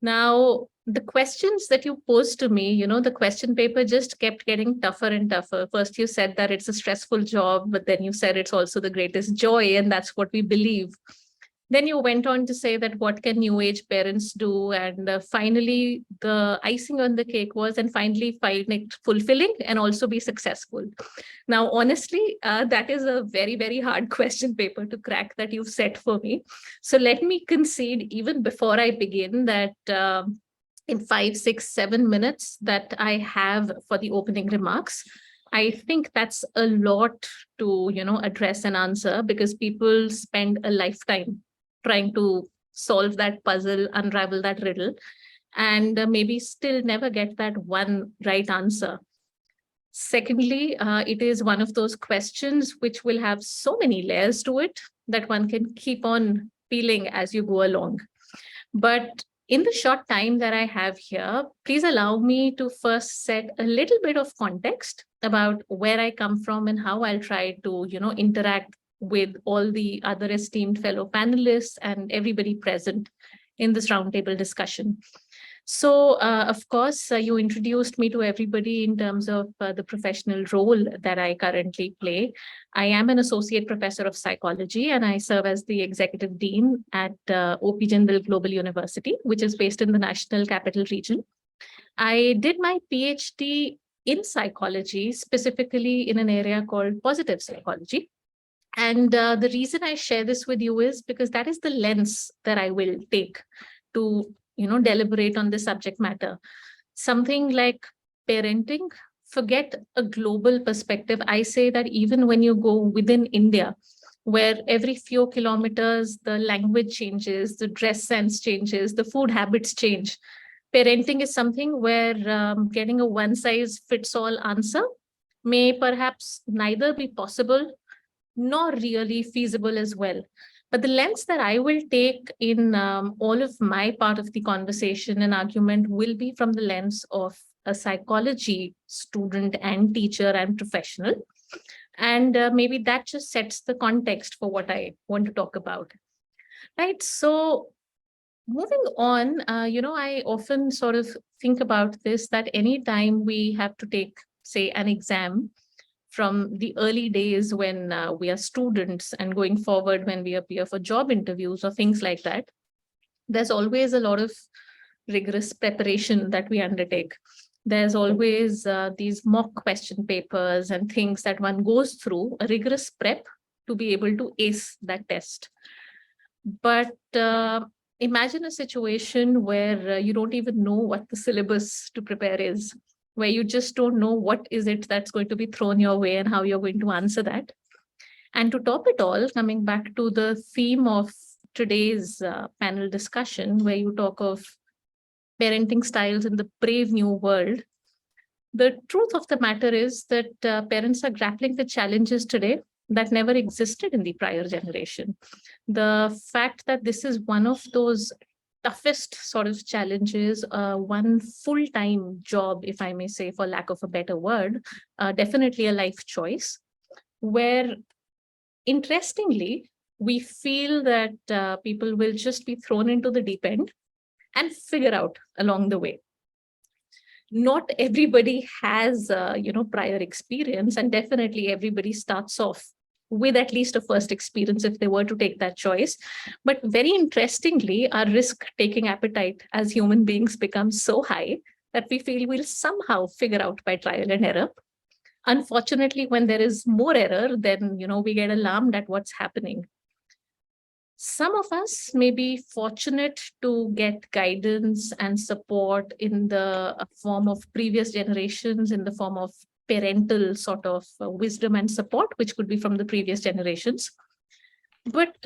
Now, the questions that you posed to me, the question paper just kept getting tougher and tougher. First, you said that it's a stressful job, but then you said it's also the greatest joy, and that's what we believe. Then you went on to say that what can new age parents do? And finally, the icing on the cake was, and finally find it fulfilling and also be successful. Now, honestly, that is a very, very hard question paper to crack that you've set for me. So let me concede even before I begin that in 5, 6, 7 minutes that I have for the opening remarks, I think that's a lot to, address and answer, because people spend a lifetime trying to solve that puzzle, unravel that riddle, and maybe still never get that one right answer. Secondly, it is one of those questions which will have so many layers to it that one can keep on peeling as you go along. But in the short time that I have here, please allow me to first set a little bit of context about where I come from and how I'll try to, interact with all the other esteemed fellow panelists and everybody present in this roundtable discussion. So, of course, you introduced me to everybody in terms of the professional role that I currently play. I am an associate professor of psychology, and I serve as the executive dean at OP Jindal Global University, which is based in the National Capital Region. I did my PhD in psychology, specifically in an area called positive psychology. And the reason I share this with you is because that is the lens that I will take to deliberate on the subject matter. Something like parenting, forget a global perspective. I say that even when you go within India, where every few kilometers the language changes, the dress sense changes, the food habits change, parenting is something where getting a one size fits all answer may perhaps neither be possible nor really feasible as well. But the lens that I will take in all of my part of the conversation and argument will be from the lens of a psychology student and teacher and professional. And maybe that just sets the context for what I want to talk about. Right. So moving on, I often sort of think about this, that anytime we have to take, say, an exam, from the early days when we are students and going forward when we appear for job interviews or things like that, there's always a lot of rigorous preparation that we undertake. There's always these mock question papers and things that one goes through, a rigorous prep to be able to ace that test. But imagine a situation where you don't even know what the syllabus to prepare is, where you just don't know what is it that's going to be thrown your way and how you're going to answer that. And to top it all, coming back to the theme of today's panel discussion, where you talk of parenting styles in the brave new world, the truth of the matter is that parents are grappling with challenges today that never existed in the prior generation. The fact that this is one of those toughest sort of challenges, one full-time job, if I may say, for lack of a better word, definitely a life choice, where interestingly, we feel that people will just be thrown into the deep end and figure out along the way. Not everybody has, prior experience, and definitely everybody starts off with at least a first experience if they were to take that choice. But very interestingly, our risk-taking appetite as human beings becomes so high that we feel we'll somehow figure out by trial and error. Unfortunately, when there is more error, then we get alarmed at what's happening. Some of us may be fortunate to get guidance and support in the form of previous generations, in the form of parental sort of wisdom and support, which could be from the previous generations. But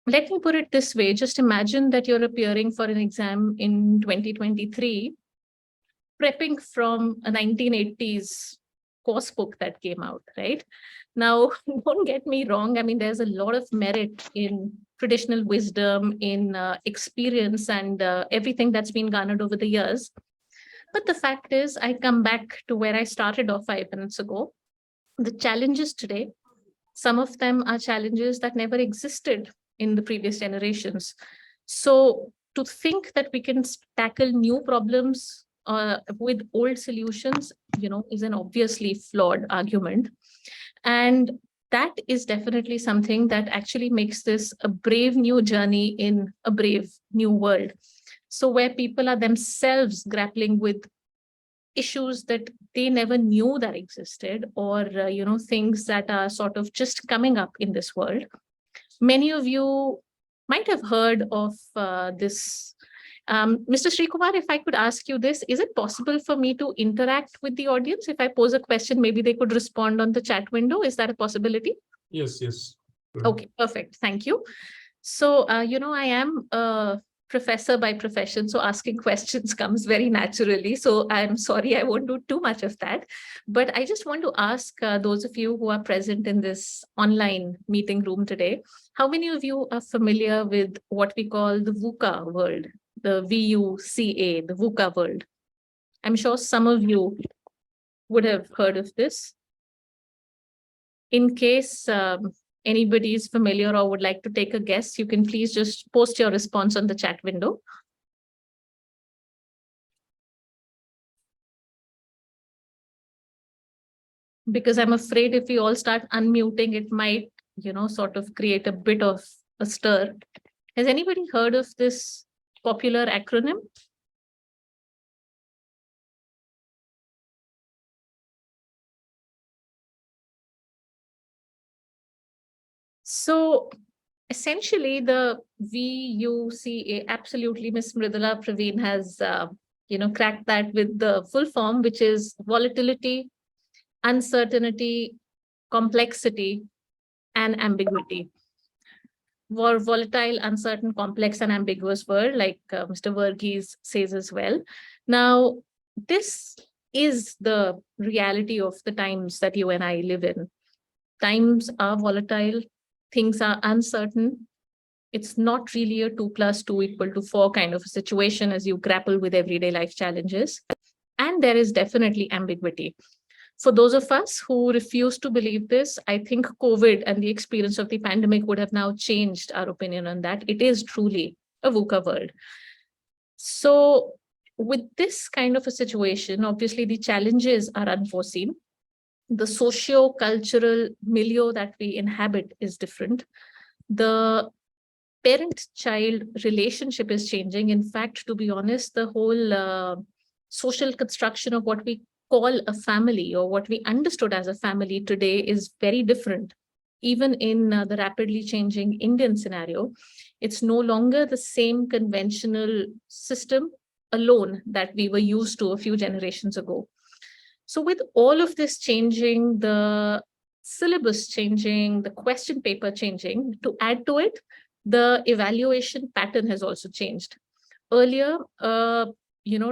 let me put it this way, just imagine that you're appearing for an exam in 2023, prepping from a 1980s course book that came out, right? Now, don't get me wrong. I mean, there's a lot of merit in traditional wisdom, in experience and everything that's been garnered over the years. But the fact is, I come back to where I started off 5 minutes ago. The challenges today, some of them are challenges that never existed in the previous generations. So to think that we can tackle new problems with old solutions, is an obviously flawed argument. And that is definitely something that actually makes this a brave new journey in a brave new world. So where people are themselves grappling with issues that they never knew that existed, or things that are sort of just coming up in this world. Many of you might have heard of this. Mr. Srikumar, if I could ask you this, is it possible for me to interact with the audience? If I pose a question, maybe they could respond on the chat window. Is that a possibility? Yes, yes. Okay, perfect. Thank you. So, I am a professor by profession, so asking questions comes very naturally. So I'm sorry, I won't do too much of that. But I just want to ask those of you who are present in this online meeting room today, how many of you are familiar with what we call the VUCA world, the VUCA, the VUCA world? I'm sure some of you would have heard of this. In case anybody is familiar or would like to take a guess, you can please just post your response on the chat window. Because I'm afraid if we all start unmuting, it might, sort of create a bit of a stir. Has anybody heard of this popular acronym? So essentially, the VUCA, absolutely, Ms. Mridula Praveen has, cracked that with the full form, which is volatility, uncertainty, complexity, and ambiguity. Volatile, uncertain, complex, and ambiguous word, like Mr. Verghese says as well. Now, this is the reality of the times that you and I live in. Times are volatile, things are uncertain. It's not really a 2 + 2 = 4 kind of a situation as you grapple with everyday life challenges. And there is definitely ambiguity. For those of us who refuse to believe this, I think COVID and the experience of the pandemic would have now changed our opinion on that. It is truly a VUCA world. So with this kind of a situation, obviously the challenges are unforeseen. The socio-cultural milieu that we inhabit is different. The parent-child relationship is changing. In fact, to be honest, the whole social construction of what we call a family or what we understood as a family today is very different. Even in the rapidly changing Indian scenario, it's no longer the same conventional system alone that we were used to a few generations ago. So with all of this changing, the syllabus changing, the question paper changing, to add to it, the evaluation pattern has also changed. Earlier,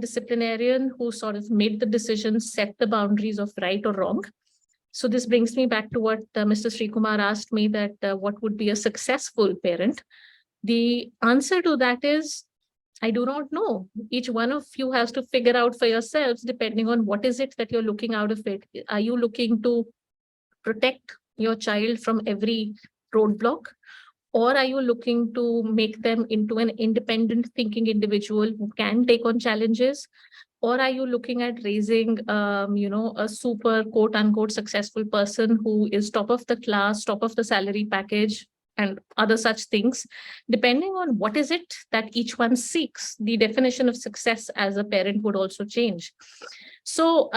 disciplinarian who sort of made the decision, set the boundaries of right or wrong. So this brings me back to what Mr. Srikumar asked me, that what would be a successful parent? The answer to that is, I do not know. Each one of you has to figure out for yourselves, depending on what is it that you're looking out of it. Are you looking to protect your child from every roadblock? Or are you looking to make them into an independent thinking individual who can take on challenges? Or are you looking at raising, a super quote unquote successful person who is top of the class, top of the salary package, and other such things? Depending on what is it that each one seeks, the definition of success as a parent would also change. So,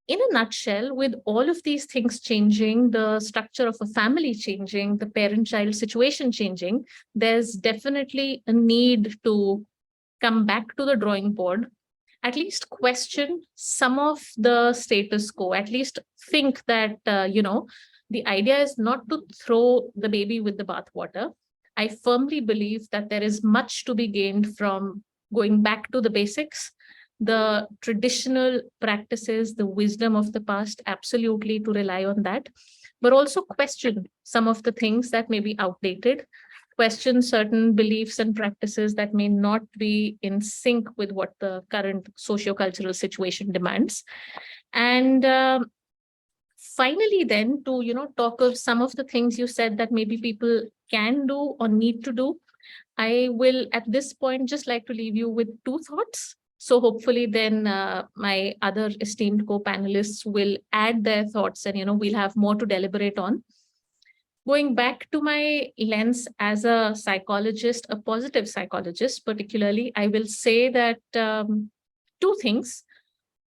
in a nutshell, with all of these things changing, the structure of a family changing, the parent-child situation changing, there's definitely a need to come back to the drawing board, at least question some of the status quo, at least think that, the idea is not to throw the baby with the bathwater. I firmly believe that there is much to be gained from going back to the basics, the traditional practices, the wisdom of the past, absolutely to rely on that, but also question some of the things that may be outdated, question certain beliefs and practices that may not be in sync with what the current socio-cultural situation demands. And finally, then, to talk of some of the things you said that maybe people can do or need to do. I will at this point just like to leave you with two thoughts. So hopefully then my other esteemed co-panelists will add their thoughts, and we'll have more to deliberate on. Going back to my lens as a psychologist, a positive psychologist particularly, I will say that two things.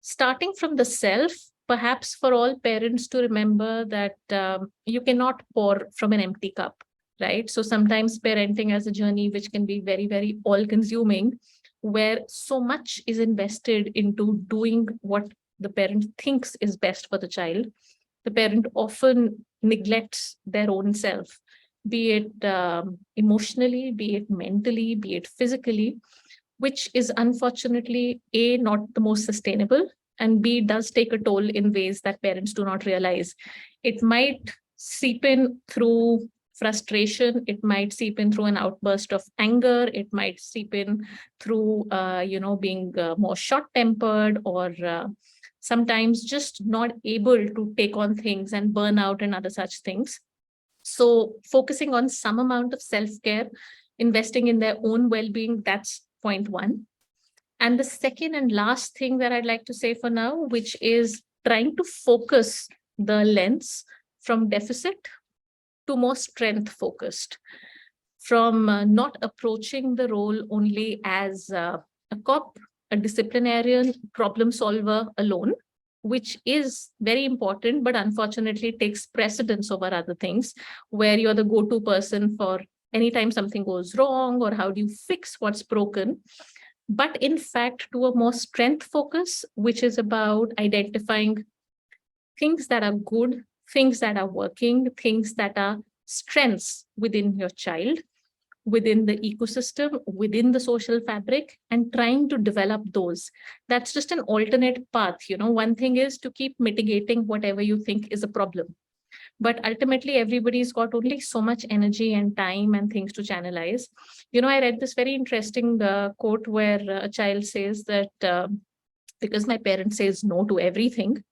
Starting from the self, perhaps for all parents to remember that you cannot pour from an empty cup, right? So sometimes parenting as a journey, which can be very, very all consuming, where so much is invested into doing what the parent thinks is best for the child, the parent often neglects their own self, be it emotionally, be it mentally, be it physically, which is unfortunately A, not the most sustainable, and B, does take a toll in ways that parents do not realize. It might seep in through frustration, it might seep in through an outburst of anger, it might seep in through being more short tempered, or sometimes just not able to take on things and burn out and other such things. So focusing on some amount of self-care, investing in their own well-being, that's point one. And the second and last thing that I'd like to say for now, which is trying to focus the lens from deficit to more strength focused, from not approaching the role only as a cop, a disciplinarian, problem solver alone, which is very important, but unfortunately takes precedence over other things, where you're the go-to person for anytime something goes wrong or how do you fix what's broken. But in fact, to a more strength focus, which is about identifying things that are good, things that are working, things that are strengths within your child, within the ecosystem, within the social fabric, and trying to develop those. That's just an alternate path. One thing is to keep mitigating whatever you think is a problem. But ultimately, everybody's got only so much energy and time and things to channelize. I read this very interesting quote where a child says that because my parent says no to everything,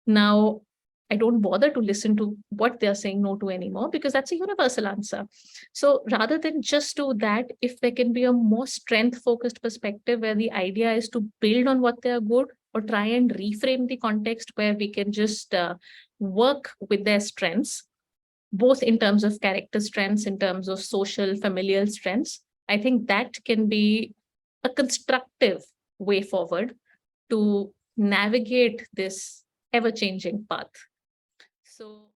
now I don't bother to listen to what they're saying no to anymore, because that's a universal answer. So rather than just do that, if there can be a more strength focused perspective where the idea is to build on what they're good, or try and reframe the context where we can just work with their strengths, both in terms of character strengths, in terms of social, familial strengths, I think that can be a constructive way forward to navigate this ever-changing path. So